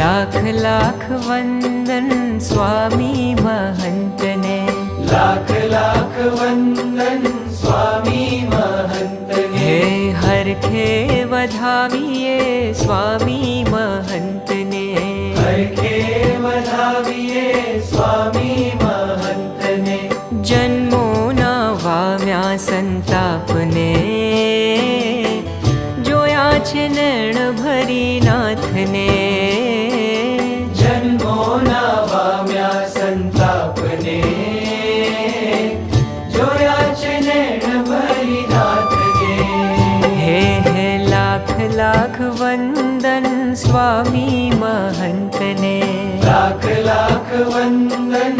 લાખ લાખ વંદન સ્વામી મહંતને, લાખ લાખ વંદન સ્વામી મહંતને. હે હરખે વધાવીએ સ્વામી મહંતને, હરખે વધાવીએ સ્વામી મહંતને. જન્મોના વાવ્યા સંતાપને, જોયા છે નૈણ ભરી નાથને. જન્મોના વામ્યા સંતાપને, જોયા છે નૈણ ભરી નાથને. હે લાખ લાખ વંદન સ્વામી મહંતને, લાખ લાખ વંદન